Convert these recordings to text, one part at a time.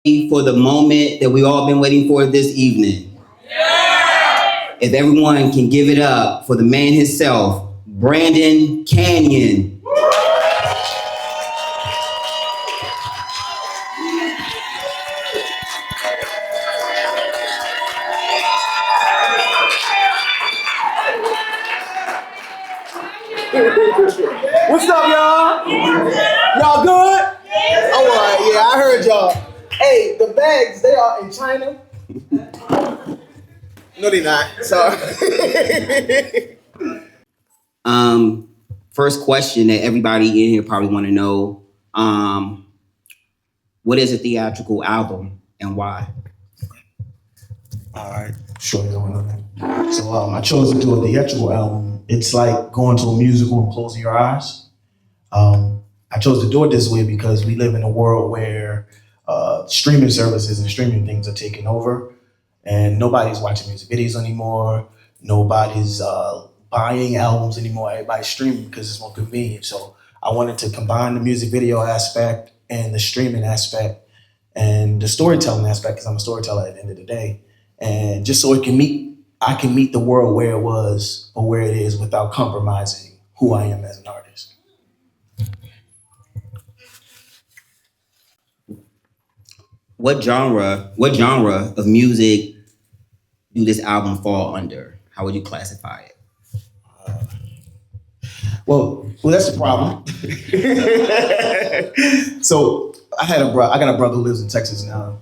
For the moment that we all been waiting for this evening. Yeah! If everyone can give it up for the man himself, Grand Kanion. What's up, y'all? Y'all good? All right, yeah, I heard y'all. Hey, the bags, they are in China. No, they not. Sorry. First question that everybody in here probably want to know, what is a theatrical album and why? All right, sure, going on that. So I chose to do a theatrical album. It's like going to a musical and closing your eyes. I chose to do it this way because we live in a world where streaming services and streaming things are taking over, and nobody's watching music videos anymore. Nobody's buying albums anymore. Everybody's streaming because it's more convenient. So I wanted to combine the music video aspect and the streaming aspect and the storytelling aspect, because I'm a storyteller at the end of the day. And just so I can meet the world where it was or where it is without compromising who I am as an artist. What genre of music do this album fall under? How would you classify it? Well, that's the problem. So I got a brother who lives in Texas now,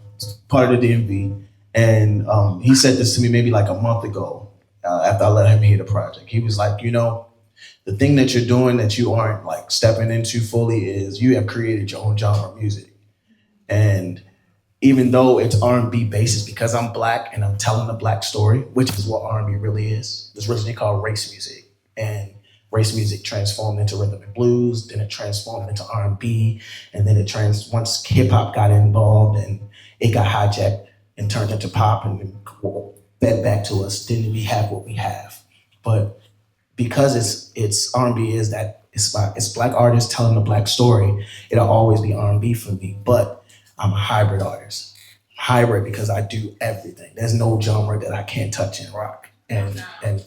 part of the DMV, and he said this to me maybe like a month ago after I let him hear the project. He was like, the thing that you're doing that you aren't like stepping into fully is you have created your own genre of music, and even though it's R&B basis, because I'm Black and I'm telling a Black story, which is what R&B really is. It's originally called race music, and race music transformed into rhythm and blues, then it transformed into R&B, and then once hip hop got involved and it got hijacked and turned into pop and then fed back to us, then we have what we have. But because it's R&B is that it's Black artists telling a Black story, it'll always be R&B for me. But I'm a hybrid artist. Hybrid because I do everything. There's no genre that I can't touch and rock and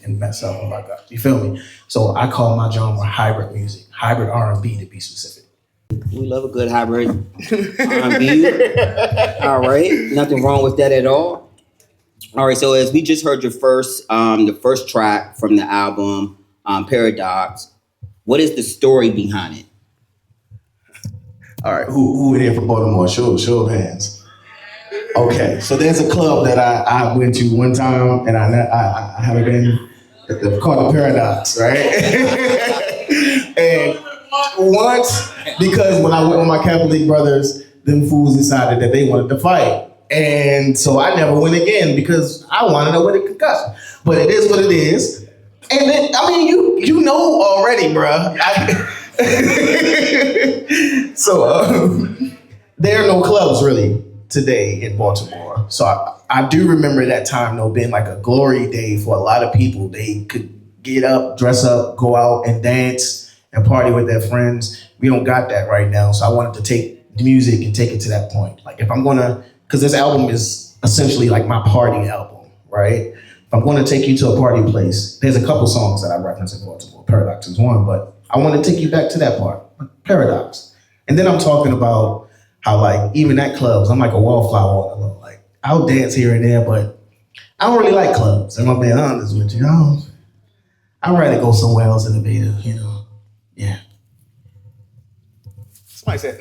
mess up. Oh my God, you feel me? So I call my genre hybrid music, hybrid R&B to be specific. We love a good hybrid R&B. All right, nothing wrong with that at all. All right, so as we just heard your the first track from the album, Paradox, what is the story behind it? All right, who in here from Baltimore? Show of hands. Okay, so there's a club that I went to one time, and I haven't been. It's called the Paradox, right? And once, because when I went with my Catholic brothers, them fools decided that they wanted to fight, and so I never went again because I wanted to win a concussion. But it is what it is, and then, I mean, you know already, bruh. So there are no clubs really today in Baltimore. So I do remember that time though being like a glory day for a lot of people. They could get up, dress up, go out and dance and party with their friends. We don't got that right now. So I wanted to take the music and take it to that point. Like if I'm gonna, because this album is essentially like my party album, right? If I'm gonna take you to a party place, there's a couple songs that I reference in Baltimore. Paradox is one, but I want to take you back to that part, Paradox. And then I'm talking about how like, even at clubs, I'm like a wallflower. Like I'll dance here and there, but I don't really like clubs. And I'm being honest with you. I'd rather go somewhere else innovative, Yeah. Somebody said,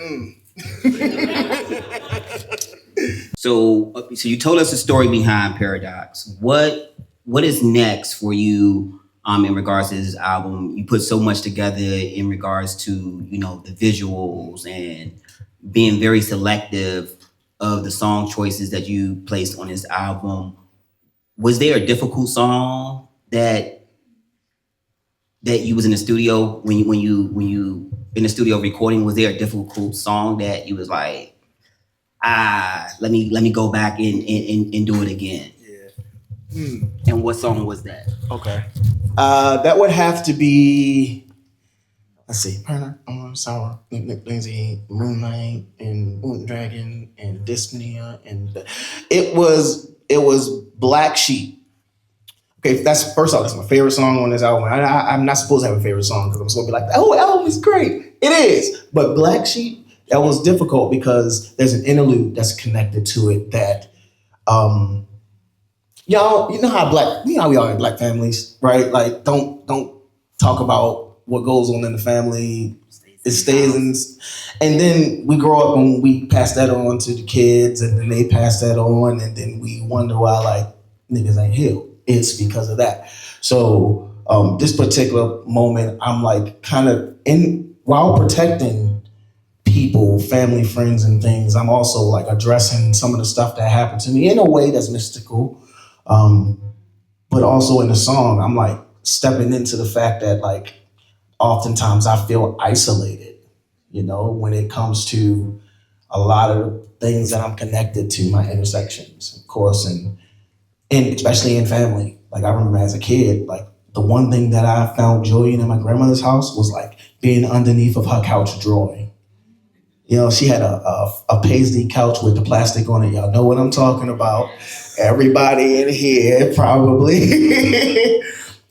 So you told us the story behind Paradox. What is next for you in regards to this album? You put so much together in regards to, the visuals and being very selective of the song choices that you placed on this album. Was there a difficult song that you was in the studio when you in the studio recording? Was there a difficult song that you was like, let me go back and do it again? And what song was that? Okay. That would have to be let's see, Burner, Sour, Lindsay, Moonlight, and Dragon, and Dyspnea, and it was Black Sheep. Okay, that's first off, that's my favorite song on this album. I'm not supposed to have a favorite song because I'm supposed to be like, oh, album is great. It is. But Black Sheep, that was difficult because there's an interlude that's connected to it that, y'all, you know how we are in Black families, right? Like, don't talk about what goes on in the family. It stays in, and then we grow up and we pass that on to the kids, and then they pass that on, and then we wonder why, like, niggas ain't healed. It's because of that. So this particular moment, I'm like kind of while protecting people, family, friends, and things, I'm also like addressing some of the stuff that happened to me in a way that's mystical. But also in the song, I'm like stepping into the fact that like oftentimes I feel isolated, you know, when it comes to a lot of things that I'm connected to, my intersections, of course, and especially in family. Like I remember as a kid, like the one thing that I found joy in my grandmother's house was like being underneath of her couch drawing. You know, she had a paisley couch with the plastic on it. Y'all know what I'm talking about. Everybody in here probably.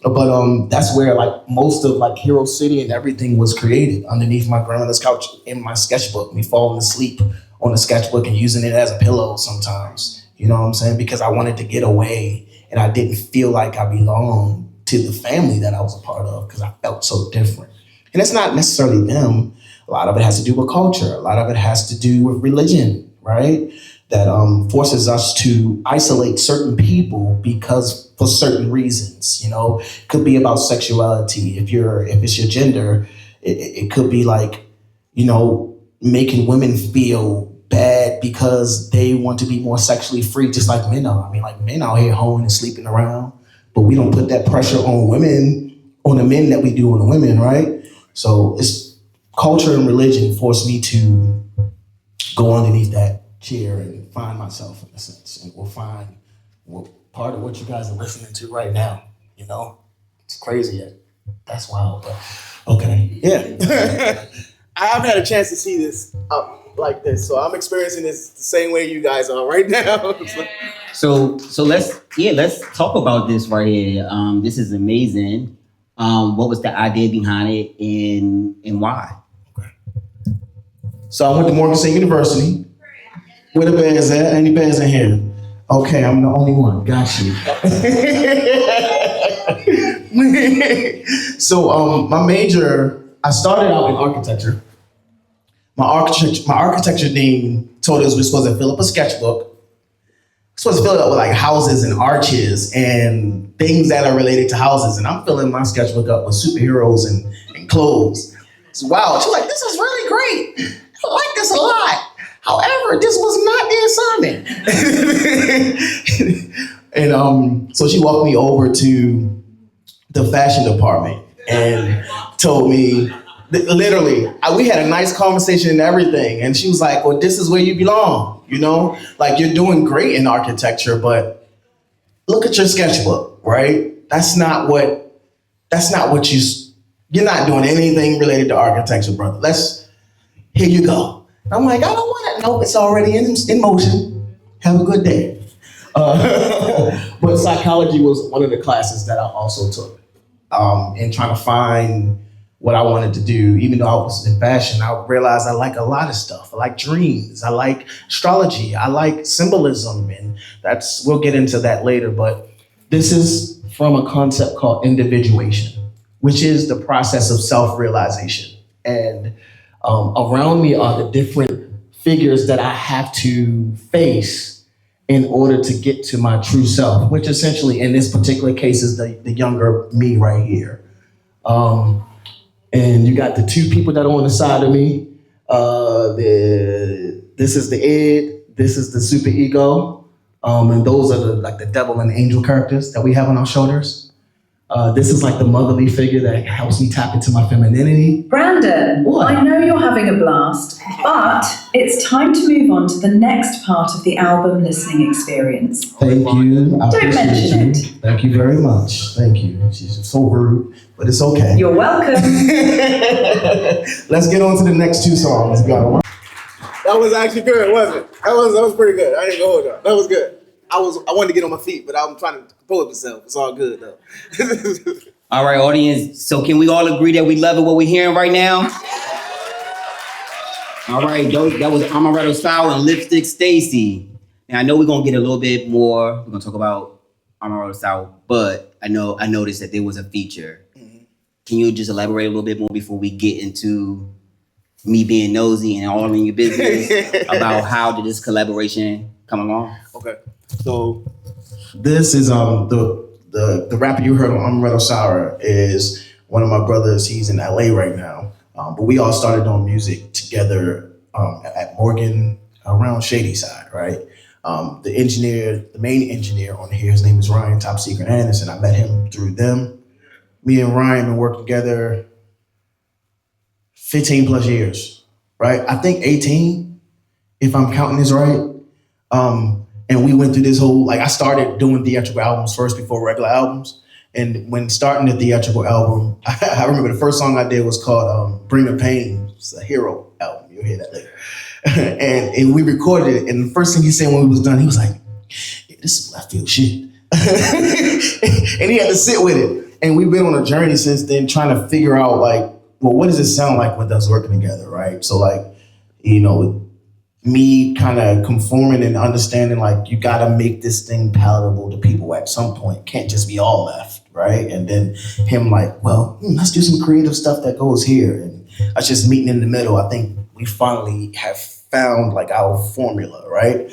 But that's where like most of like Hero City and everything was created, underneath my grandmother's couch in my sketchbook, me falling asleep on the sketchbook and using it as a pillow sometimes. You know what I'm saying? Because I wanted to get away and I didn't feel like I belonged to the family that I was a part of because I felt so different. And it's not necessarily them. A lot of it has to do with culture. A lot of it has to do with religion, right? That forces us to isolate certain people because for certain reasons, you know, it could be about sexuality. If it's your gender, it could be like, you know, making women feel bad because they want to be more sexually free, just like men are. I mean, like men out here hoeing and sleeping around, but we don't put that pressure on women, on the men that we do on the women, right? So it's culture and religion forced me to go underneath that chair and find myself in a sense, and we'll find part of what you guys are listening to right now. You know, it's crazy. That's wild, but okay, yeah. I haven't had a chance to see this like this, so I'm experiencing this the same way you guys are right now. So let's talk about this right here. This is amazing. What was the idea behind it and why? Okay. So I went to Morgan State University. Where the bears at? Any bears in here? Okay, I'm the only one. Got you. So my major, I started out in architecture. My architecture dean told us we're supposed to fill up a sketchbook. We're supposed to fill it up with like houses and arches and things that are related to houses. And I'm filling my sketchbook up with superheroes and clothes. It's wow. She's like, this is really great. I like this a lot. However, this was not the assignment. And so she walked me over to the fashion department and told me, literally, we had a nice conversation and everything. And she was like, well, this is where you belong. You know, like you're doing great in architecture, but look at your sketchbook, right? That's not what you're not doing anything related to architecture, brother. Here you go. I'm like, I don't want to know. It's already in motion. Have a good day. But psychology was one of the classes that I also took in trying to find what I wanted to do. Even though I was in fashion, I realized I like a lot of stuff. I like dreams. I like astrology. I like symbolism. And we'll get into that later. But this is from a concept called individuation, which is the process of self-realization. And around me are the different figures that I have to face in order to get to my true self, which essentially in this particular case is the younger me right here. And you got the two people that are on the side of me. This is the id, this is the super ego. And those are the devil and angel characters that we have on our shoulders. This is like the motherly figure that helps me tap into my femininity. Brandon, What? I know you're having a blast, but it's time to move on to the next part of the album listening experience. Thank you. I Don't appreciate mention you. it. Thank you very much. Thank you. She's so rude, but it's okay. You're welcome. Let's get on to the next two songs. Go. That was actually good, wasn't it? That was pretty good. I didn't go hold on. That was good. I wanted to get on my feet, but I'm trying to compose myself. It's all good though. All right, audience. So can we all agree that we love it what we're hearing right now? All right, that was Amaretto Sour and Lipstick Stacy. Now I know we're gonna get a little bit more. We're gonna talk about Amaretto Sour, but I noticed that there was a feature. Mm-hmm. Can you just elaborate a little bit more before we get into me being nosy and all in your business about how did this collaboration come along? Okay. So This is the rapper you heard on Amaretto Sour is one of my brothers. He's in LA right now, but we all started doing music together at Morgan around Shady Side, right? The main engineer on here, his name is Ryan Top Secret Anderson. I met him through them. Me and Ryan been working together 15 plus years, right? I think 18, if I'm counting this right. And we went through this whole, like I started doing theatrical albums first before regular albums. And when starting the theatrical album, I remember the first song I did was called Bring the Pain. It's a Hero album. You'll hear that later. and we recorded it. And the first thing he said when we was done, he was like, yeah, this is left field shit. And he had to sit with it. And we've been on a journey since then trying to figure out like, well, what does it sound like with us working together, right? So like, you know, me kind of conforming and understanding like you got to make this thing palatable to people at some point. Can't just be all left, right? And then him like, well, let's do some creative stuff that goes here. And us just meeting in the middle. I think we finally have found like our formula, right?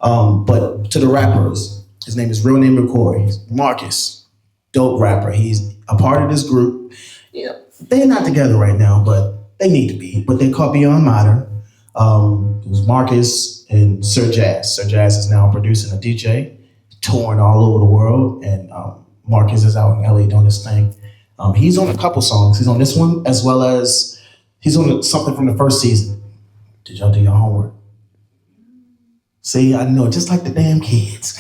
But to the rappers, his name is real name McCoy. He's Marcus, dope rapper. He's a part of this group. You know, they're not together right now, but they need to be. But they're called Beyond Modern. It was Marcus and Sir Jazz. Sir Jazz is now producing a DJ, touring all over the world, and Marcus is out in LA doing this thing. He's on a couple songs. He's on this one, as well as he's on something from the first season. Did y'all do your homework? See, I know, just like the damn kids.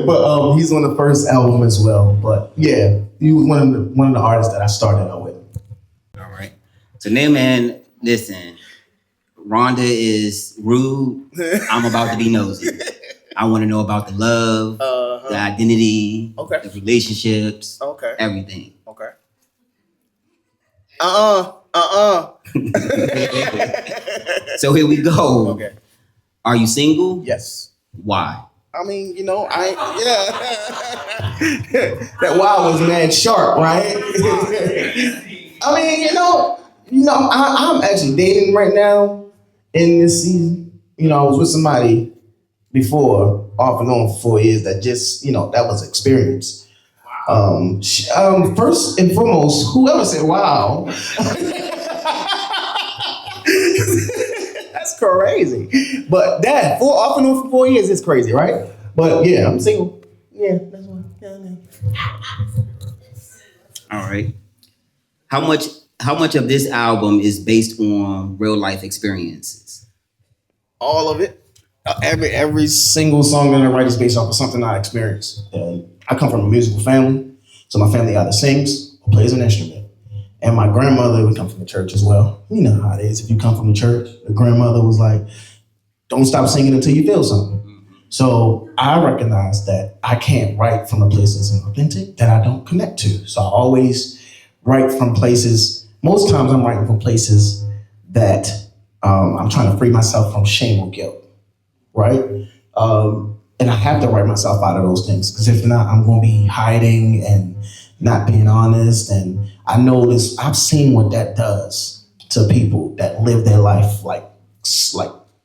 But he's on the first album as well. But yeah, he was one of the artists that I started out with. All right. So now, man, listen, Rhonda is rude. I'm about to be nosy. I want to know about the love, the identity, Okay. the relationships, Okay. everything. Okay. So here we go. Okay. Are you single? Yes. Why? I mean, you know, yeah. That wow was mad sharp, right? I mean, I'm actually dating right now in this season. You know, I was with somebody before, off and on for 4 years, that just, that was experience. First and foremost, whoever said wow, that's crazy. But that, off and on for 4 years is crazy, right? But yeah, I'm single. Yeah, that's why. All right. How much of this album is based on real life experiences? All of it. Every single song that I write is based off of something I experienced. And I come from a musical family, so my family either sings or plays an instrument. And my grandmother would come from the church as well. You know how it is. If you come from the church, the grandmother was like, don't stop singing until you feel something. So I recognize that I can't write from a place that's inauthentic, that I don't connect to. So I always write from places, most times I'm writing from places that I'm trying to free myself from shame or guilt, right? And I have to write myself out of those things, because if not, I'm going to be hiding and not being honest. And I know this, I've seen what that does to people that live their life like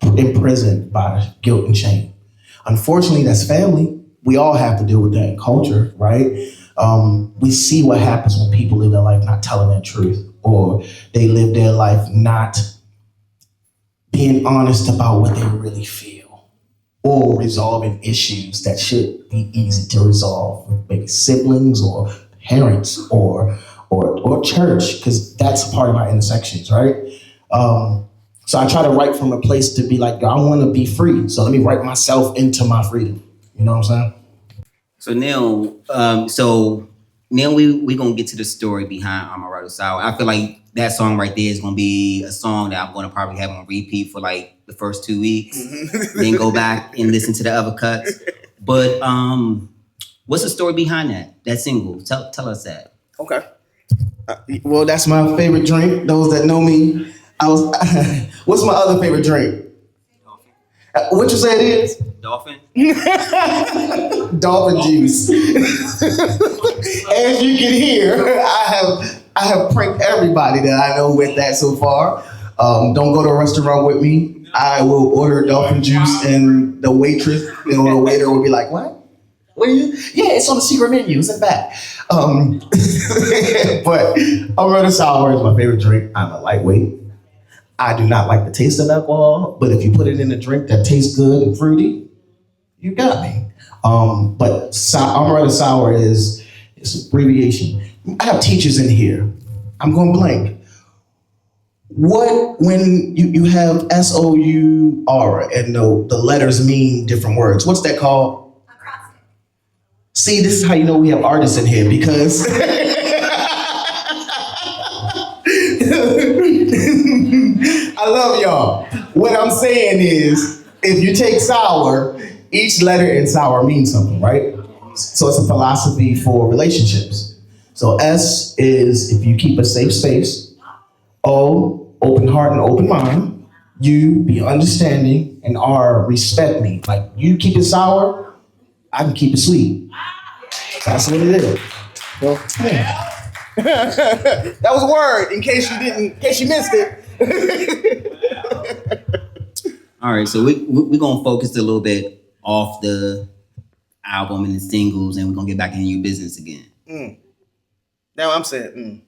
imprisoned by guilt and shame. Unfortunately, that's family. We all have to deal with that in culture, right? We see what happens when people live their life not telling their truth, or they live their life not being honest about what they really feel, or resolving issues that should be easy to resolve with maybe siblings or parents or church, because that's part of my intersections, right? So I try to write from a place to be like, I want to be free. So let me write myself into my freedom. You know what I'm saying? So now we gonna get to the story behind Amaretto Sour. I feel like that song right there is gonna be a song that I'm gonna probably have on repeat for like the first 2 weeks, then go back and listen to the other cuts. But what's the story behind that single? Tell us that. Okay. Well, that's my favorite drink. Those that know me, what's my other favorite drink? What you say it is? Dolphin. Dolphin juice. As you can hear, I have pranked everybody that I know with that so far. Don't go to a restaurant with me. I will order dolphin juice, and the waitress, the waiter will be like, "What? What are you? Yeah, it's on the secret menu. It's in the back." But Amaretto Sour is my favorite drink. I'm a lightweight. I do not like the taste of alcohol, but if you put it in a drink that tastes good and fruity, you got me. But Amaretto Sour is abbreviation. I have teachers in here. I'm going blank. What, when you have SOUR and the letters mean different words, what's that called? Acrostic. See, this is how you know we have artists in here, because I love y'all. What I'm saying is, if you take sour, each letter in sour means something, right? So it's a philosophy for relationships. So S is if you keep a safe space. O, open heart and open mind. U, be understanding. And R, respect me. Like, you keep it sour, I can keep it sweet. That's what it is. Well, yeah. That was a word, in case you missed it. All right, so we're gonna focus a little bit off the album and the singles, and we're gonna get back into your business again. Now I'm saying,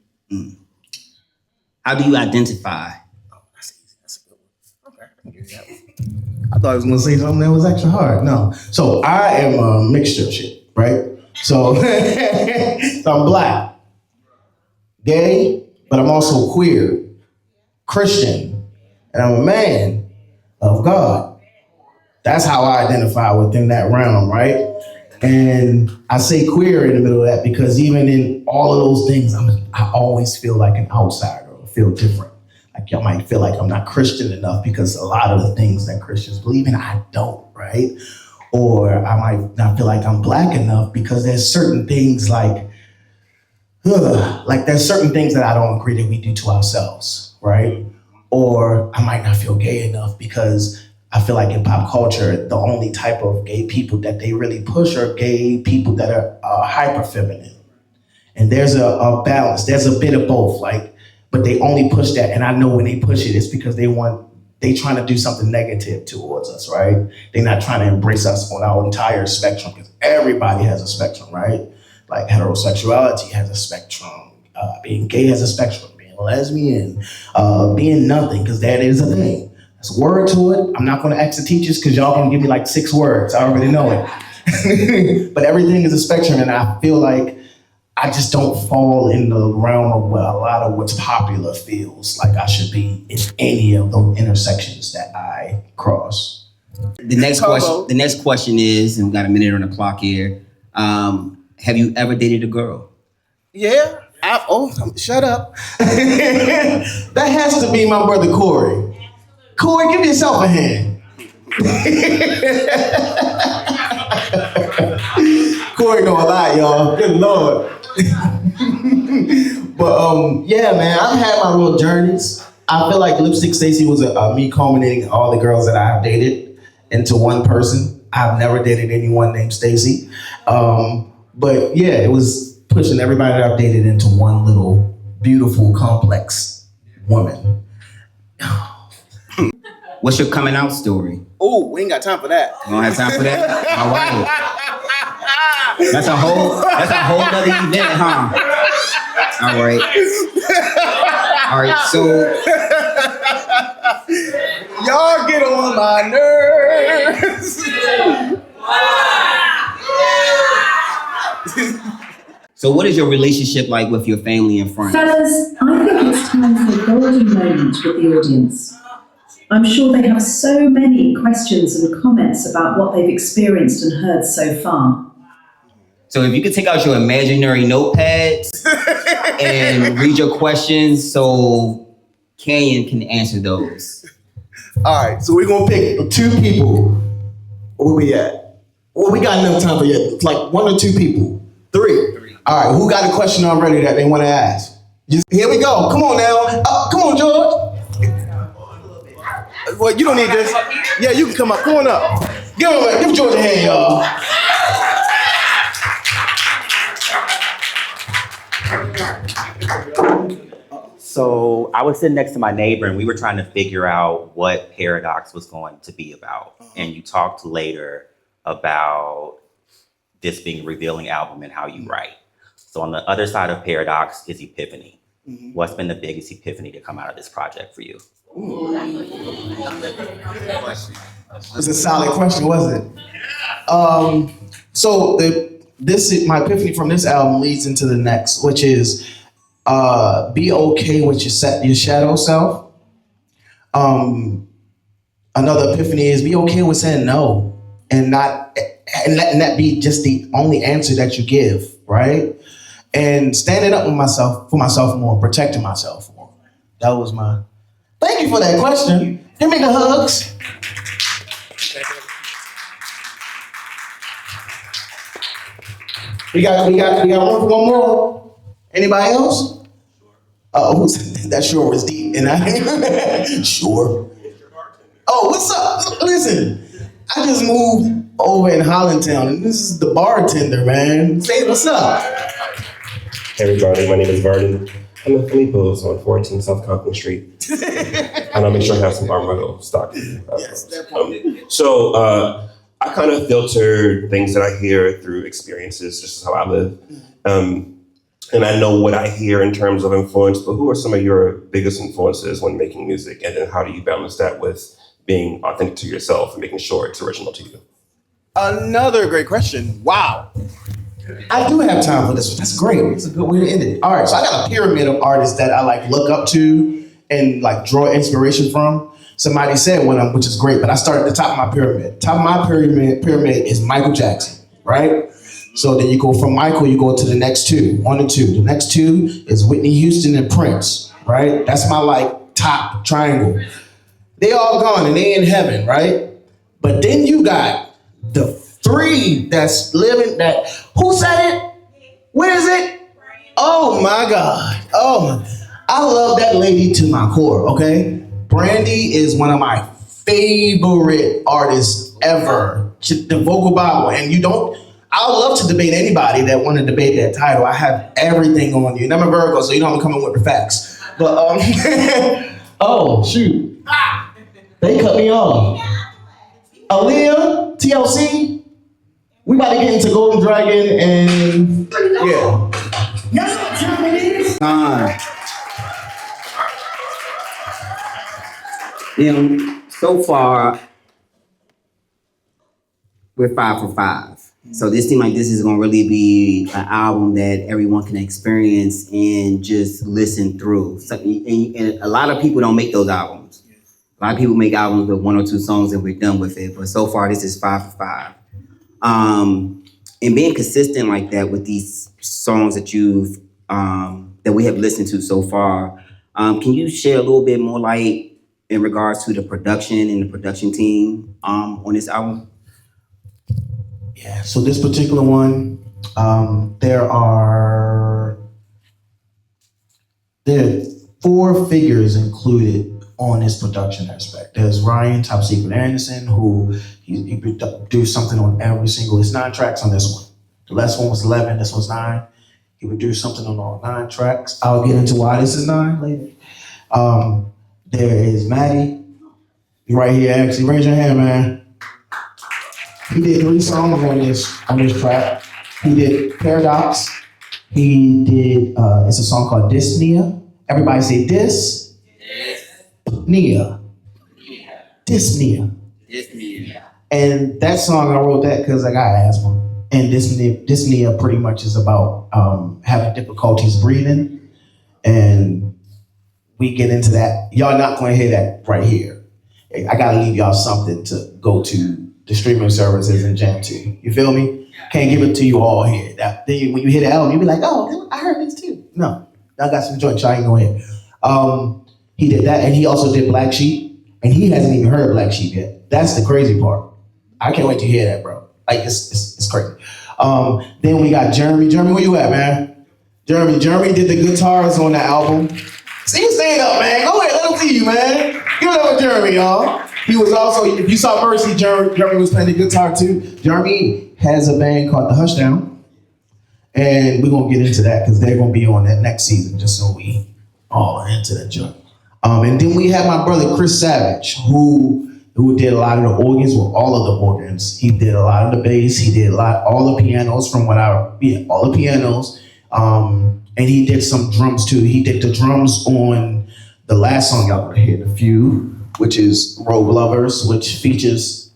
How do you identify? Oh, that's easy. That's a good one. Okay, I can give you that one. I thought I was gonna say something that was extra hard. No. So I am a mixture of shit, right? So, so I'm black, gay, but I'm also queer, Christian, and I'm a man of God. That's how I identify within that realm, right? And I say queer in the middle of that because even in all of those things, I always feel like an outsider or feel different. Like y'all might feel like I'm not Christian enough because a lot of the things that Christians believe in, I don't, right? Or I might not feel like I'm black enough because there's certain things like there's certain things that I don't agree that we do to ourselves, right? Or I might not feel gay enough because I feel like in pop culture, the only type of gay people that they really push are gay people that are hyper feminine. And there's a balance, there's a bit of both, but they only push that. And I know when they push it, it's because they trying to do something negative towards us, right? They're not trying to embrace us on our entire spectrum, because everybody has a spectrum, right? Like heterosexuality has a spectrum, being gay has a spectrum, being lesbian, being nothing, because that is a thing. There's a word to it. I'm not going to ask the teachers because y'all going to give me like 6 words. I already know it. But everything is a spectrum, and I feel like I just don't fall in the realm of what a lot of what's popular feels like I should be in any of those intersections that I cross. The next question is, and we got a minute on the clock here. Have you ever dated a girl? Yeah. Shut up. That has to be my brother Corey. Corey, give yourself a hand. Corey know a lot, y'all. Good Lord. But yeah, man, I've had my little journeys. I feel like Lipstick Stacy was me culminating all the girls that I have dated into one person. I've never dated anyone named Stacy. But yeah, it was pushing everybody that I've dated into one little beautiful, complex woman. What's your coming out story? Oh, we ain't got time for that. You don't have time for that? All right. That's a whole other event, huh? All right. All right, so y'all get on my nerves. So what is your relationship like with your family and friends? Fellas, I think it's time for a golden moment with the audience. I'm sure they have so many questions and comments about what they've experienced and heard so far. So if you could take out your imaginary notepads and read your questions so Kanion can answer those. All right, so we're gonna pick 2 people. Where we at? Well, we got enough time for yet. It's like 1 or 2 people. 3. All right, who got a question already that they want to ask? Here we go. Come on now. Come on, George. Well, you don't need this. Yeah, you can come up. Come on up. Give George a hand, y'all. So I was sitting next to my neighbor and we were trying to figure out what Paradox was going to be about. And you talked later about this being a revealing album and how you write. So on the other side of Paradox is Epiphany. Mm-hmm. What's been the biggest epiphany to come out of this project for you? That's a solid question, wasn't it? So my epiphany from this album leads into the next, which is be okay with your shadow self. Another epiphany is be okay with saying no and letting that be just the only answer that you give, right? And standing up for myself more, protecting myself more. That was my. Thank you for that question. Give me the hugs. We got room for one more. Anybody else? That sure was deep. And I sure. Oh, what's up? Listen, I just moved over in Hollandtown, and this is the bartender, man. Say what's up. Hey everybody, my name is Vernon. I'm in Filippo's on 14 South Compton Street. And I'll make sure I have some Armado stock. I kind of filter things that I hear through experiences, just as how I live. And I know what I hear in terms of influence, but who are some of your biggest influences when making music? And then how do you balance that with being authentic to yourself and making sure it's original to you? Another great question. Wow. I do have time for this. That's great. It's a good way to end it. All right, so I got a pyramid of artists that I look up to and draw inspiration from. Somebody said one of them, which is great, but I start at the top of my pyramid. Top of my pyramid is Michael Jackson, right? So then you go from Michael, you go to the next 2, 1 and 2. The next 2 is Whitney Houston and Prince, right? That's my top triangle. They all gone and they in heaven, right? But then you got the 3 that's living who said it? Where is it? Oh my God. I love that lady to my core, okay? Brandy is one of my favorite artists ever. The vocal Bible. And I would love to debate anybody that want to debate that title. I have everything on you. And I'm a Virgo, so you know I'm coming with the facts. But, oh, shoot. They cut me off. Aaliyah, TLC, we about to get into Golden Dragon and yeah. Y'all know what time it is? So far, we're 5 for 5. So this seems like this is gonna really be an album that everyone can experience and just listen through. So, and a lot of people don't make those albums. A lot of people make albums with 1 or 2 songs and we're done with it. But so far, this is 5 for 5. And being consistent like that with these songs that you've that we have listened to so far, can you share a little bit more light in regards to the production and the production team on this album? Yeah, so this particular one, there are 4 figures included on this production aspect. There's Ryan Top Secret Anderson, who he produced something on every single. It's 9 tracks on this one. The last one was 11. This one's 9. He produced something on all 9 tracks. I'll get into why this is 9 later. There is Maddie, right here. Actually, raise your hand, man. He did 3 songs on this track. He did Paradox. He did it's a song called Dyspnea. Everybody say Dyspnea. Dyspnea. And that song, I wrote that because I got asthma. And dyspnea pretty much is about having difficulties breathing. And we get into that. Y'all not going to hear that right here. I got to leave y'all something to go to the streaming services and jam to. You feel me? Can't give it to you all here. Then when you hear the album, you'll be like, oh, I heard this too. No, I got some joints. I ain't going to hear. He did that, and he also did Black Sheep, and he hasn't even heard Black Sheep yet. That's the crazy part. I can't wait to hear that, bro. Like, it's crazy. Then we got Jeremy. Jeremy, where you at, man? Jeremy did the guitars on the album. See you stand up, man. Go ahead, let him see you, man. Give it up for Jeremy, y'all. He was also, if you saw Mercy, Jeremy was playing the guitar too. Jeremy has a band called The Hushdown. And we're gonna get into that because they're gonna be on that next season, just so we all into that joint. And then we have my brother Chris Savage, who did a lot of the organs, well, all of the organs. He did a lot of the bass. He did all the pianos all the pianos. And he did some drums too. He did the drums on the last song y'all gonna hear, The Few, which is Rogue Lovers, which features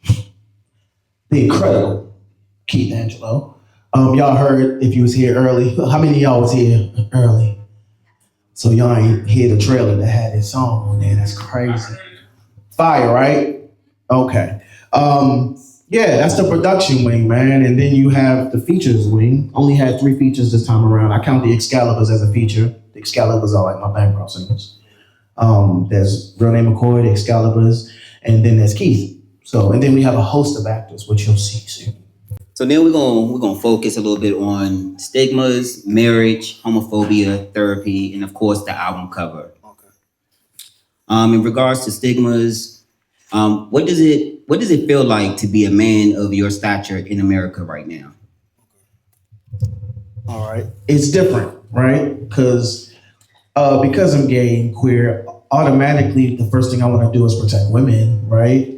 the incredible Keith Angelo. Y'all heard, if you was here early, how many of y'all was here early? So y'all ain't hear the trailer that had his song on there. That's crazy. Fire, right? Okay. Yeah, that's the production wing, man. And then you have the features wing. Only had 3 features this time around. I count the Excaliburs as a feature. The Excaliburs are like my background singers. There's Real Name McCoy, the Excaliburs, and then there's Keith. And then we have a host of actors, which you'll see soon. So then we're gonna focus a little bit on stigmas, marriage, homophobia, therapy, and of course the album cover. Okay. In regards to stigmas, what does it feel like to be a man of your stature in America right now? All right. It's different, right? Because I'm gay and queer, automatically the first thing I want to do is protect women, right?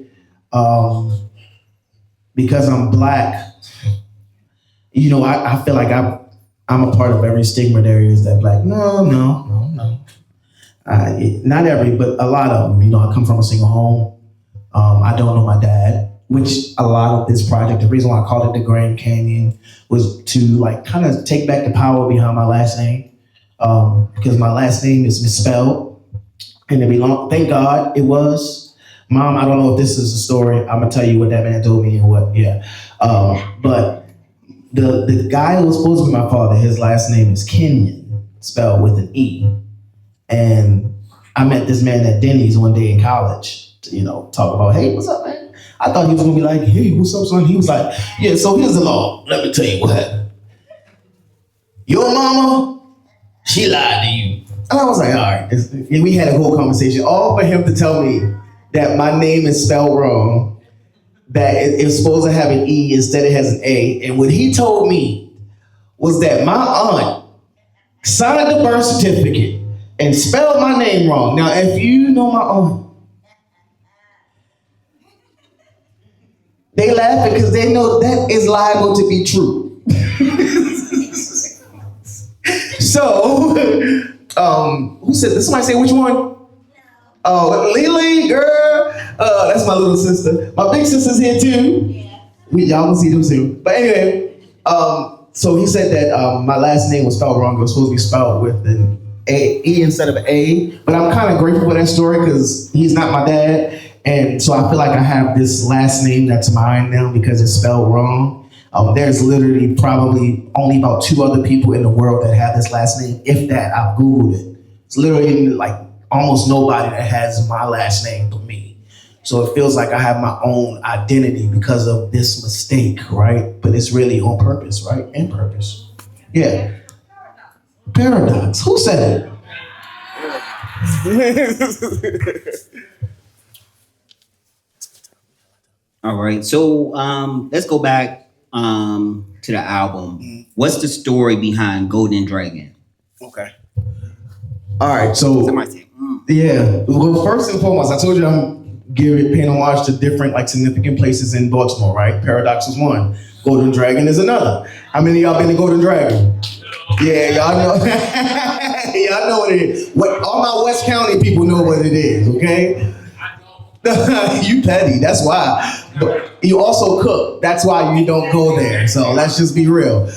Because I'm Black, I feel like I'm a part of every stigma there is that Black. No. Not every, but a lot of them. I come from a single home. I don't know my dad, which a lot of this project, the reason why I called it the Grand Kanion was to kind of take back the power behind my last name. Because my last name is misspelled and thank God it was. Mom, I don't know if this is a story. I'm gonna tell you what that man told me and what, yeah. But the guy who was supposed to be my father, his last name is Kanion, spelled with an E. And I met this man at Denny's one day in college to, talk about, hey, what's up, man? I thought he was gonna be like, hey, what's up, son? He was like, yeah, so here's the law. Let me tell you what happened. Your mama, she lied to you. And I was like, all right. And we had a whole conversation, all for him to tell me that my name is spelled wrong, that it's supposed to have an E instead it has an A. And what he told me was that my aunt signed the birth certificate and spelled my name wrong. Now, if you know my aunt, they laugh because they know that is liable to be true. So, who said this? Somebody say which one? Oh, Lily, girl. That's my little sister. My big sister's here too. Yeah. Y'all will see them soon. But anyway, so he said that my last name was spelled wrong. It was supposed to be spelled with an E instead of an A. But I'm kind of grateful for that story because he's not my dad. And so I feel like I have this last name that's mine now because it's spelled wrong. There's literally probably only about 2 other people in the world that have this last name. If that, I've Googled it. It's literally like almost nobody that has my last name but me. So it feels like I have my own identity because of this mistake, right? But it's really on purpose, right? In purpose. Yeah. Paradox. Who said it? All right. So let's go back to the album. What's the story behind Golden Dragon? Okay. All right. So Somebody say, yeah. Well, first and foremost, I told you I'm paying homage to different significant places in Baltimore, right? Paradox is one. Golden Dragon is another. How many of y'all been to Golden Dragon? Yeah, y'all know. Y'all know what it is. All my West County people know what it is, okay? You petty, that's why. But you also cook. That's why you don't go there. So let's just be real.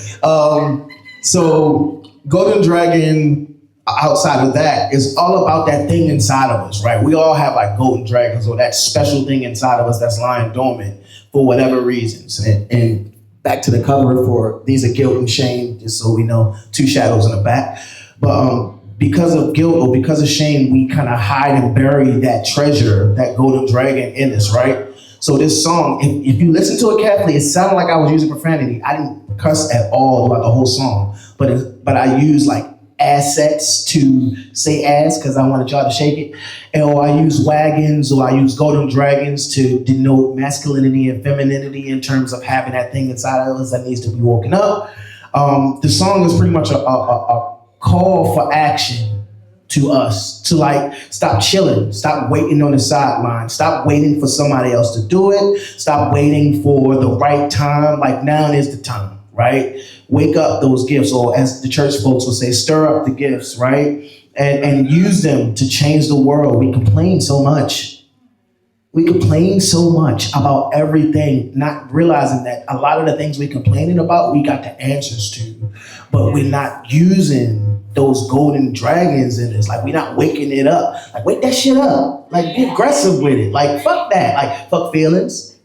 So Golden Dragon, outside of that, is all about that thing inside of us, right? We all have like golden dragons or that special thing inside of us that's lying dormant for whatever reasons. And back to the cover for these are guilt and shame, just so we know, two shadows in the back. But because of guilt or because of shame, we kind of hide and bury that treasure, that golden dragon in us, right? So this song, if you listen to it carefully, it sounded like I was using profanity. I didn't cuss at all throughout the whole song, but I used like assets to say ass because I wanted y'all to shake it. Or I use wagons or I use golden dragons to denote masculinity and femininity in terms of having that thing inside of us that needs to be woken up. The song is pretty much a call for action to us to like stop chilling, stop waiting on the sideline, stop waiting for somebody else to do it, stop waiting for the right time. Like now is the time, right? Wake up those gifts, or as the church folks will say, stir up the gifts, right? And use them to change the world. We complain so much. We complain so much about everything, not realizing that a lot of the things we're complaining about, we got the answers to, but we're not using those golden dragons in us. Like, we're not waking it up. Like, wake that shit up. Like, be aggressive with it. Like, fuck that. Like, fuck feelings.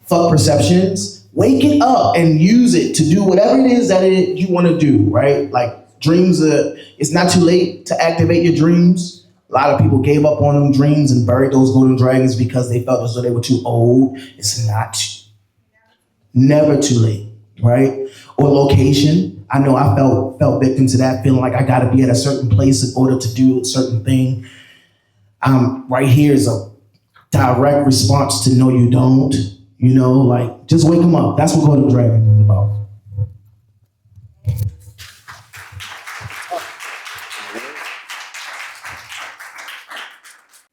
Fuck perceptions. Wake it up and use it to do whatever it is that you want to do, right? Like, dreams, it's not too late to activate your dreams. A lot of people gave up on them dreams and buried those golden dragons because they felt as though they were too old. It's not. Never too late, right? Or location. I know I fell victim to that, feeling like I got to be at a certain place in order to do a certain thing. Right here is a direct response to no, you don't. You know, like, just wake them up. That's what Golden Dragon is about.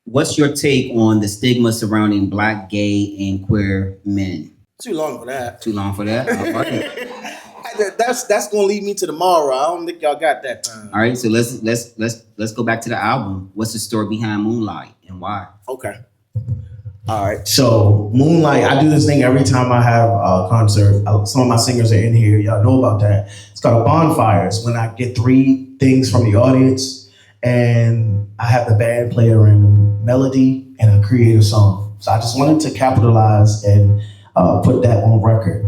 What's your take on the stigma surrounding Black, gay, and queer men? Too long for that. Too long for that? All right. That's gonna lead me to tomorrow. I don't think y'all got that time. All right, so let's go back to the album. What's the story behind Moonlight and why? Okay. All right. So Moonlight, I do this thing every time I have a concert. Some of my singers are in here. Y'all know about that. It's called a bonfires. When I get 3 things from the audience, and I have the band play a random melody and I create a song. So I just wanted to capitalize and put that on record.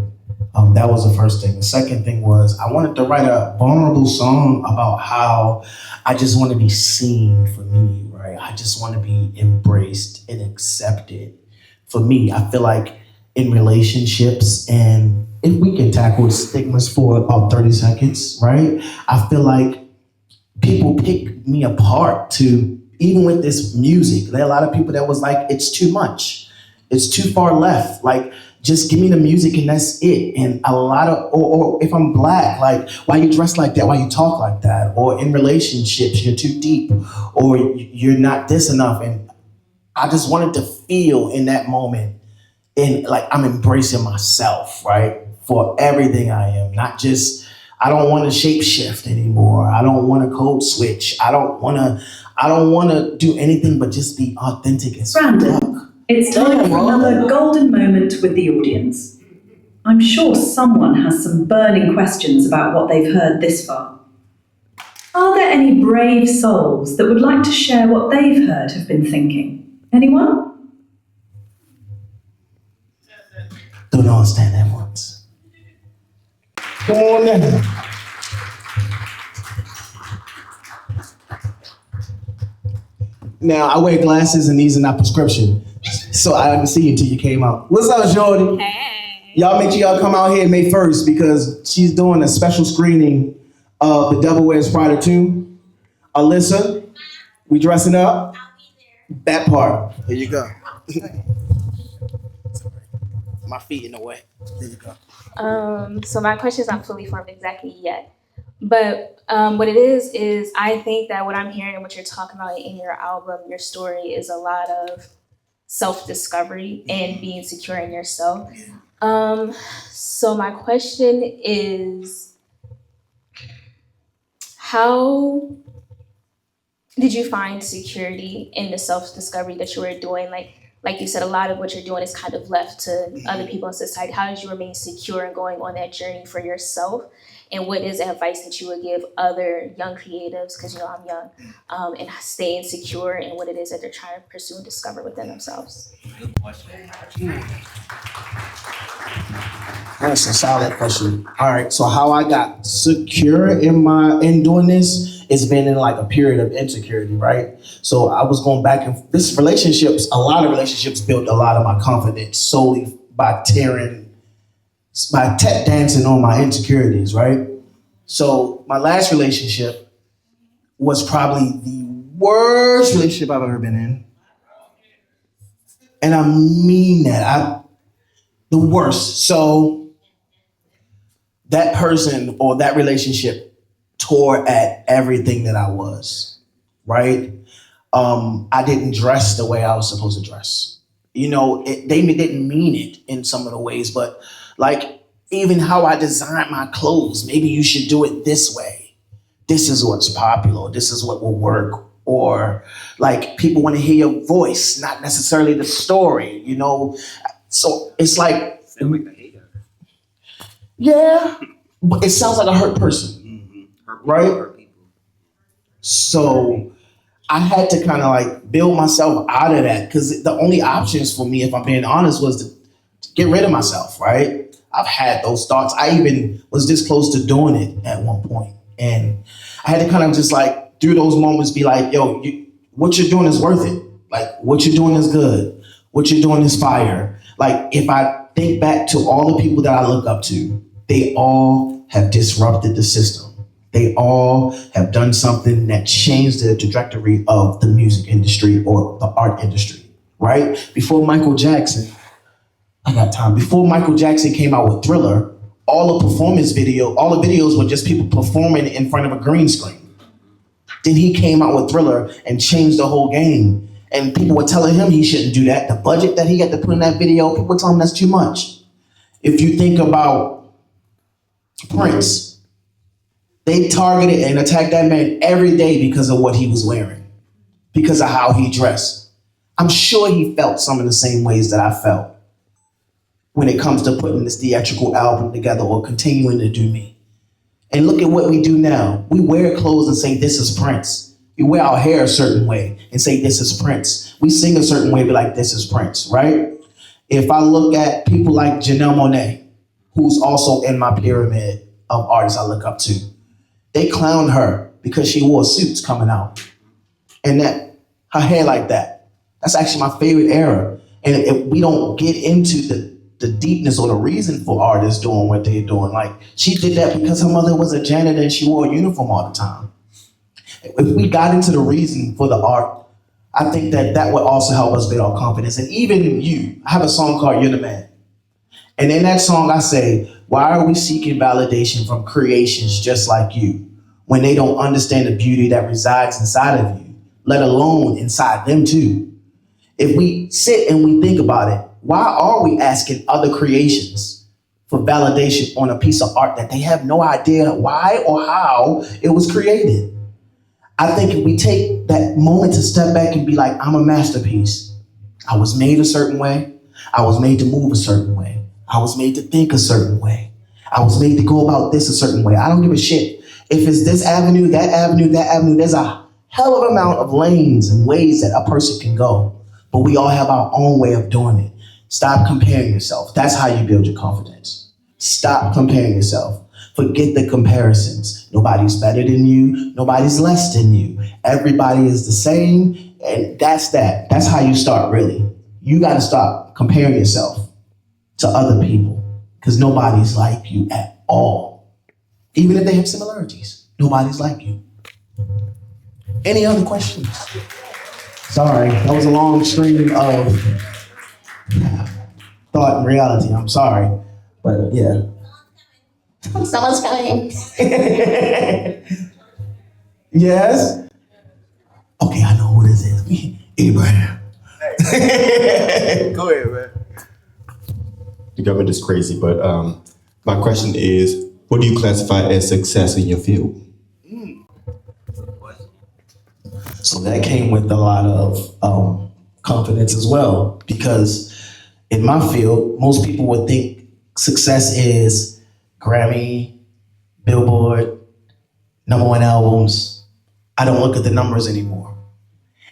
That was the first thing. The second thing was I wanted to write a vulnerable song about how I just want to be seen for me, right? I just want to be embraced and accepted for me. I feel like in relationships, and if we can tackle stigmas for about 30 seconds, right? I feel like people pick me apart to, even with this music, there are a lot of people that was like, it's too much. It's too far left. Like, just give me the music and that's it. And a lot of, or if I'm Black, like, why you dress like that? Why you talk like that? Or in relationships, you're too deep, or you're not this enough. And I just wanted to feel in that moment, and like I'm embracing myself, right? For everything I am, not just, I don't want to shape shift anymore. I don't want to code switch. I don't want to do anything but just be authentic as Brandon, fuck. it's time for another golden moment with the audience. I'm sure someone has some burning questions about what they've heard this far. Are there any brave souls that would like to share what they've heard, have been thinking? Anyone? Don't all stand at once. Come on now. Now, I wear glasses and these are not prescription, so I didn't see you until you came out. What's up, Jordy? Hey. Y'all make sure y'all come out here May 1st because she's doing a special screening of The Devil Wears Prada 2. Alyssa, we dressing up? I'll be there. That part. There you go. My feet in the way. There you go. So my question is not fully formed exactly yet, but what it is I think that what I'm hearing and what you're talking about in your album, your story, is a lot of self-discovery and being secure in yourself. So my question is, how did you find security in the self-discovery that you were doing? Like, like you said, a lot of what you're doing is kind of left to other people in society. How did you remain secure in going on that journey for yourself? And what is advice that you would give other young creatives, because I'm young, and staying secure in what it is that they're trying to pursue and discover within themselves? Good question. That's a solid question. All right, so how I got secure in doing this is been in like a period of insecurity, right? So I was going back and a lot of relationships built a lot of my confidence solely by dancing on my insecurities, right? So my last relationship was probably the worst relationship I've ever been in. And I mean that, the worst. So that person or that relationship tore at everything that I was, right? I didn't dress the way I was supposed to dress. They didn't mean it in some of the ways, but like even how I design my clothes, maybe you should do it this way. This is what's popular. This is what will work. Or like people want to hear your voice, not necessarily the story, So it's like, yeah, but it sounds like a hurt person, right? So I had to kind of like build myself out of that because the only options for me, if I'm being honest, was to get rid of myself, right? I've had those thoughts. I even was this close to doing it at one point. And I had to kind of just like, through those moments, be like, yo, what you're doing is worth it. Like, what you're doing is good. What you're doing is fire. Like, if I think back to all the people that I look up to, they all have disrupted the system. They all have done something that changed the trajectory of the music industry or the art industry, right? Before Michael Jackson came out with Thriller, all the videos were just people performing in front of a green screen. Then he came out with Thriller and changed the whole game. And people were telling him he shouldn't do that. The budget that he had to put in that video, people were telling him that's too much. If you think about Prince, they targeted and attacked that man every day because of what he was wearing, because of how he dressed. I'm sure he felt some of the same ways that I felt when it comes to putting this theatrical album together or continuing to do me. And look at what we do now. We wear clothes and say, this is Prince. We wear our hair a certain way and say, this is Prince. We sing a certain way and be like, this is Prince, right? If I look at people like Janelle Monáe, who's also in my pyramid of artists I look up to, they clown her because she wore suits coming out. And that her hair like that. That's actually my favorite era. And if we don't get into the deepness or the reason for artists doing what they're doing. Like, she did that because her mother was a janitor and she wore a uniform all the time. If we got into the reason for the art, I think that would also help us build our confidence. And even I have a song called You're the Man. And in that song, I say, why are we seeking validation from creations just like you when they don't understand the beauty that resides inside of you, let alone inside them too? If we sit and we think about it, why are we asking other creations for validation on a piece of art that they have no idea why or how it was created? I think if we take that moment to step back and be like, I'm a masterpiece. I was made a certain way. I was made to move a certain way. I was made to think a certain way. I was made to go about this a certain way. I don't give a shit. If it's this avenue, that avenue, that avenue, there's a hell of an amount of lanes and ways that a person can go. But we all have our own way of doing it. Stop comparing yourself. That's how you build your confidence. Stop comparing yourself. Forget the comparisons. Nobody's better than you. Nobody's less than you. Everybody is the same. And that's that. That's how you start, really. You got to stop comparing yourself to other people because nobody's like you at all. Even if they have similarities, nobody's like you. Any other questions? Sorry, that was a long stream of thought and reality. I'm sorry, but yeah. Someone's coming. Yes? Okay, I know who this is. Abraham. Go ahead, man. The government is crazy, but my question is, what do you classify as success in your field? So that came with a lot of confidence as well, because in my field, most people would think success is Grammy, Billboard, #1 albums. I don't look at the numbers anymore.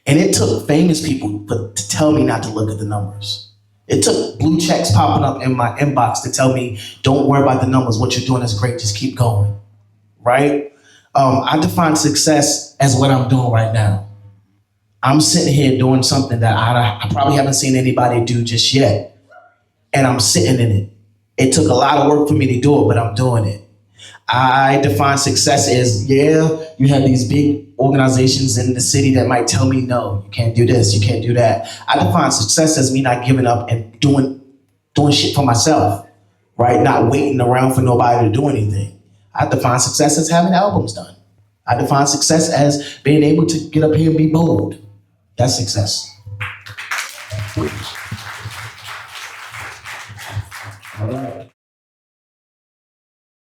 And it took famous people to tell me not to look at the numbers. It took blue checks popping up in my inbox to tell me, don't worry about the numbers. What you're doing is great. Just keep going, right? I define success as what I'm doing right now. I'm sitting here doing something that I probably haven't seen anybody do just yet. And I'm sitting in it. It took a lot of work for me to do it, but I'm doing it. I define success as, you have these big organizations in the city that might tell me, no, you can't do this, you can't do that. I define success as me not giving up and doing shit for myself, right? Not waiting around for nobody to do anything. I define success as having albums done. I define success as being able to get up here and be bold. That's success.